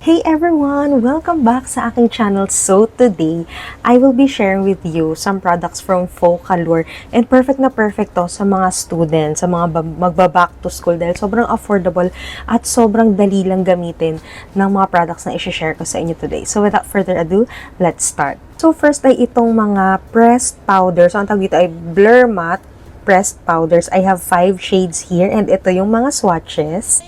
Hey everyone! Welcome back sa aking channel. So today, I will be sharing with you some products from Focallure and perfect na perfect to sa mga students, sa mga magba-back to school dahil sobrang affordable at sobrang dali lang gamitin ng mga products na i-share ko sa inyo today. So without further ado, let's start. So first ay itong mga pressed powder. So ang tawag dito ay Blur Matte pressed powders. I have 5 shades here and ito yung mga swatches.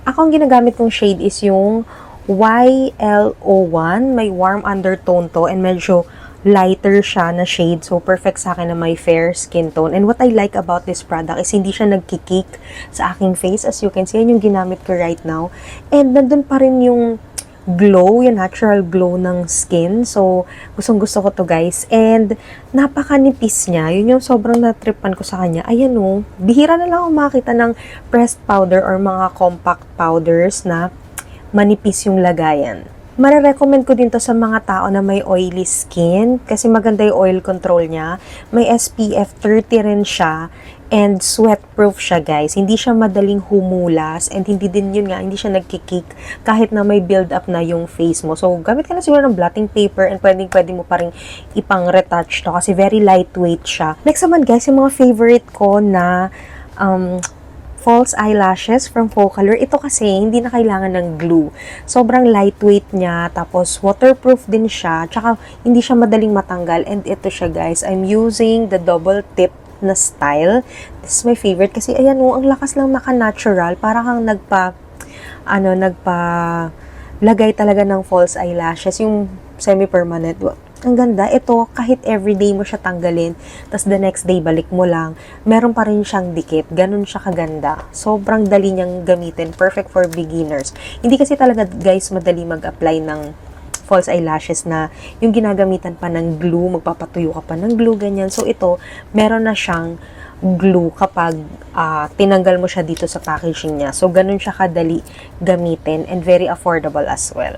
Ako ang ginagamit kong shade is yung YLO1. May warm undertone to and medyo lighter siya na shade. So, perfect sa akin na may fair skin tone. And what I like about this product is hindi siya nagkikik sa aking face. As you can see, yan yung ginamit ko right now. And nandun pa rin yung glow, yung natural glow ng skin. So, gustong-gusto ko to guys. And, napakanipis niya. Yun yung sobrang natripan ko sa kanya. Ayan o, bihira na lang ako makita ng pressed powder or mga compact powders na manipis yung lagayan. Mare-recommend ko din to sa mga tao na may oily skin kasi maganda yung oil control niya. May SPF 30 rin siya and sweat-proof siya guys. Hindi siya madaling humulas and hindi din yun nga, hindi siya nagkikik kahit na may build-up na yung face mo. So, gamit ka na siguro ng blotting paper and pwede mo pa rin ipang-retouch to kasi very lightweight siya. Next naman guys, yung mga favorite ko na false eyelashes from Focallure. Ito kasi, hindi na kailangan ng glue. Sobrang lightweight niya, tapos waterproof din siya, tsaka hindi siya madaling matanggal. And ito siya guys, I'm using the double tip na style. This is my favorite kasi ayan o, ang lakas lang maka-natural. Para kang lagay talaga ng false eyelashes. Yung semi-permanent. Ang ganda. Ito, kahit everyday mo siya tanggalin, tas the next day balik mo lang, meron pa rin siyang dikit. Ganun siya kaganda. Sobrang dali niyang gamitin. Perfect for beginners. Hindi kasi talaga, guys, madali mag-apply ng false eyelashes na yung ginagamitan pa ng glue, magpapatuyo ka pa ng glue, ganyan. So, ito, meron na siyang glue kapag tinanggal mo siya dito sa packaging niya. So, ganun siya kadali gamitin and very affordable as well.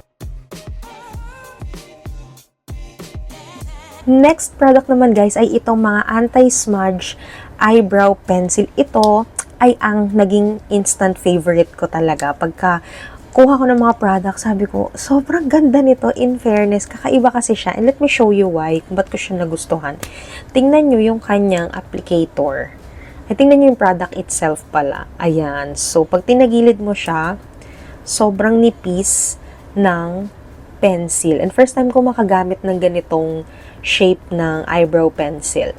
Next product naman guys ay itong mga anti-smudge eyebrow pencil. Ito ay ang naging instant favorite ko talaga. Pagka kuha ko ng mga products, sabi ko, sobrang ganda nito in fairness. Kakaiba kasi siya. And let me show you why, kung ba't ko siya nagustuhan. Tingnan nyo yung kanyang applicator. Ay, tingnan nyo yung product itself pala. Ayan. So, pag tinagilid mo siya, sobrang nipis ng pencil. And first time ko makagamit ng ganitong shape ng eyebrow pencil.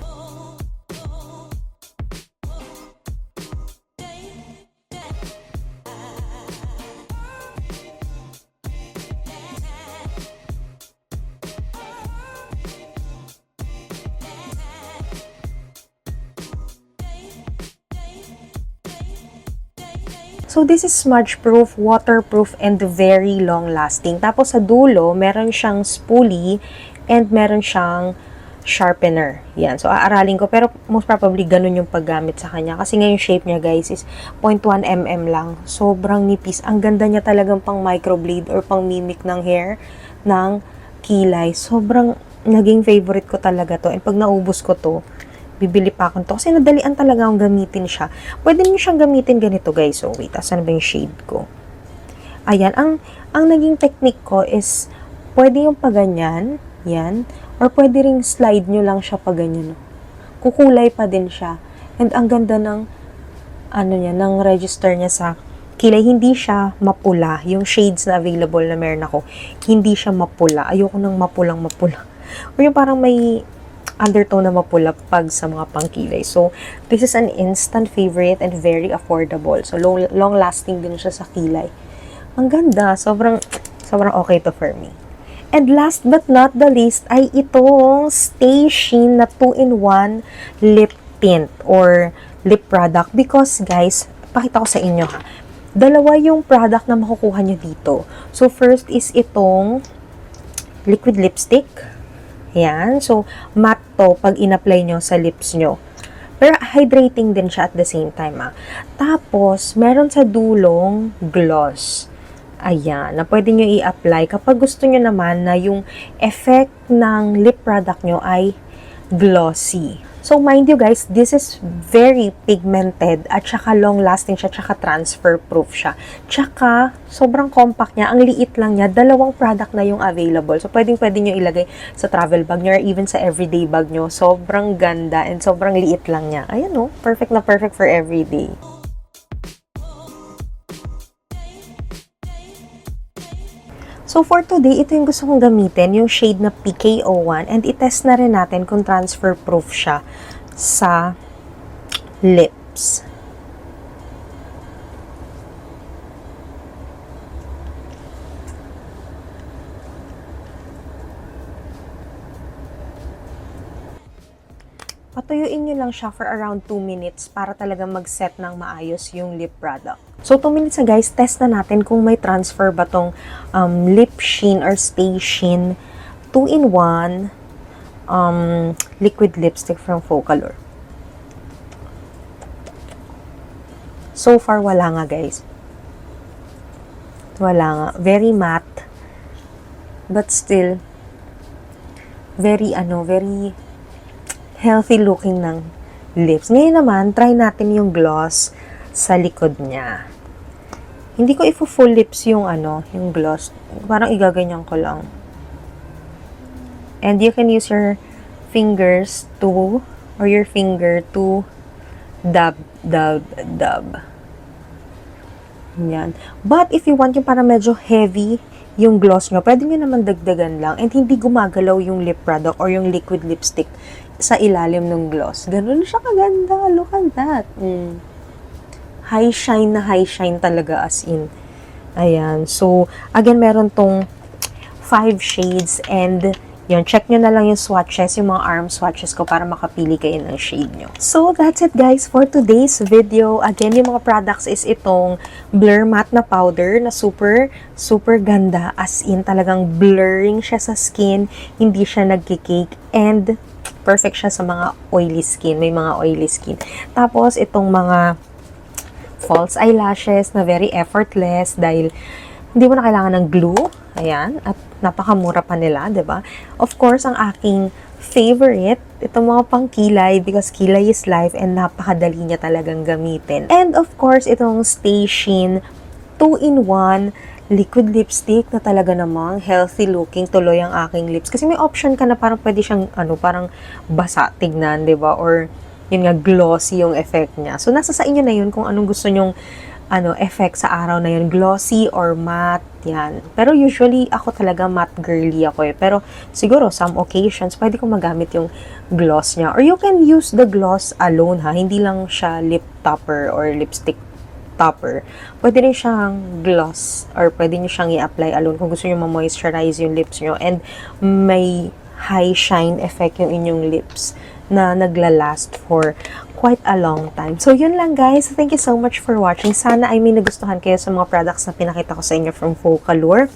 So, this is smudge-proof, waterproof, and very long-lasting. Tapos, sa dulo, meron siyang spoolie and meron siyang sharpener. Yan. So, aaralin ko. Pero, most probably, ganun yung paggamit sa kanya. Kasi ngayon, shape niya, guys, is 0.1 mm lang. Sobrang nipis. Ang ganda niya talagang pang microblade or pang mimic ng hair ng kilay. Sobrang naging favorite ko talaga to. And pag naubos ko to, bibili pa ako to. Kasi nadalian talaga akong gamitin siya. Pwede niyo siyang gamitin ganito, guys. So, wait. Asan ba yung shade ko? Ayan. Ang naging technique ko is, pwede yung paganyan. Yan. Or pwede ring slide nyo lang siya paganyan. Kukulay pa din siya. And ang ganda ng, ng register niya sa kilay. Hindi siya mapula. Yung shades na available na meron ako, hindi siya mapula. Ayoko nang mapulang-mapula. Or yung parang may undertone na mapula pag sa mga pangkilay. So, this is an instant favorite and very affordable. So, long-lasting din siya sa kilay. Ang ganda. Sobrang okay to for me. And last but not the least ay itong Stay Sheen na 2-in-1 lip tint or lip product. Because, guys, pakita ko sa inyo ha. Dalawa yung product na makukuha nyo dito. So, first is itong liquid lipstick. Yan. So, matte to pag in-apply nyo sa lips nyo. Pero hydrating din siya at the same time. Tapos, meron sa dulong gloss. Ayan, na pwede nyo i-apply kapag gusto nyo naman na yung effect ng lip product nyo ay glossy. So, mind you guys, this is very pigmented at saka long-lasting siya, tsaka transfer-proof siya. Tsaka, sobrang compact niya. Ang liit lang niya. Dalawang product na yung available. So, pwedeng-pwede nyo ilagay sa travel bag nyo or even sa everyday bag nyo. Sobrang ganda and sobrang liit lang niya. Ayan o, perfect na perfect for everyday. So, for today, ito yung gusto kong gamitin, yung shade na PKO1, and itest na rin natin kung transfer-proof siya sa lips. Patuyuin nyo lang siya for around 2 minutes para talaga mag-set ng maayos yung lip product. So, 2 minutes na guys, test na natin kung may transfer ba tong lip sheen or stay sheen 2-in-1 liquid lipstick from Focallure. So far, wala nga guys. Wala nga. Very matte. But still, very healthy looking ng lips. Ngayon naman, try natin yung gloss sa likod niya. Hindi ko full lips yung yung gloss. Parang igaganyan ko lang. And you can use your fingers to, or your finger to dab. Yan. But if you want yung parang medyo heavy yung gloss nyo, pwede nyo naman dagdagan lang and hindi gumagalaw yung lip product or yung liquid lipstick sa ilalim ng gloss. Ganun siya kaganda. Look at that. High shine na high shine talaga as in. Ayan. So, again, meron tong 5 shades and yun, check nyo na lang yung swatches, yung mga arm swatches ko para makapili kayo ng shade nyo. So, that's it guys for today's video. Again, yung mga products is itong Blur Matte na powder na super ganda. As in, talagang blurring siya sa skin. Hindi siya nagkikake and perfect siya sa mga oily skin. May mga oily skin. Tapos, itong mga false eyelashes na very effortless dahil hindi mo na kailangan ng glue. Ayan. At napakamura pa nila, 'di ba? Of course, ang aking favorite, itong mga pangkilay because kilay is life and napakadali niya talagang gamitin. And of course, itong Stay Sheen 2-in-1 liquid lipstick na talaga namang healthy looking tuloy ang aking lips. Kasi may option ka na parang pwede siyang parang basa tignan, 'di ba? Or yun nga glossy yung effect niya. So nasa sa inyo na yun kung anong gusto nyong effect sa araw na yun, glossy or matte, yan. Pero usually, ako talaga matte girly ako eh. Pero siguro, some occasions, pwede kong magamit yung gloss niya. Or you can use the gloss alone ha, hindi lang siya lip topper or lipstick topper. Pwede rin siyang gloss or pwede nyo siyang i-apply alone kung gusto nyo ma-moisturize yung lips nyo and may high shine effect yung inyong lips na naglalast for quite a long time. So, yun lang guys. Thank you so much for watching. Sana ay may nagustuhan kayo sa mga products na pinakita ko sa inyo from Focallure.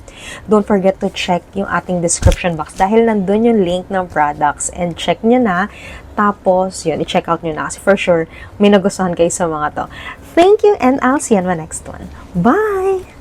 Don't forget to check yung ating description box dahil nandun yung link ng products and check nyo na. Tapos, yun, i-check out nyo na kasi for sure may nagustuhan kayo sa mga to. Thank you and I'll see you on my next one. Bye!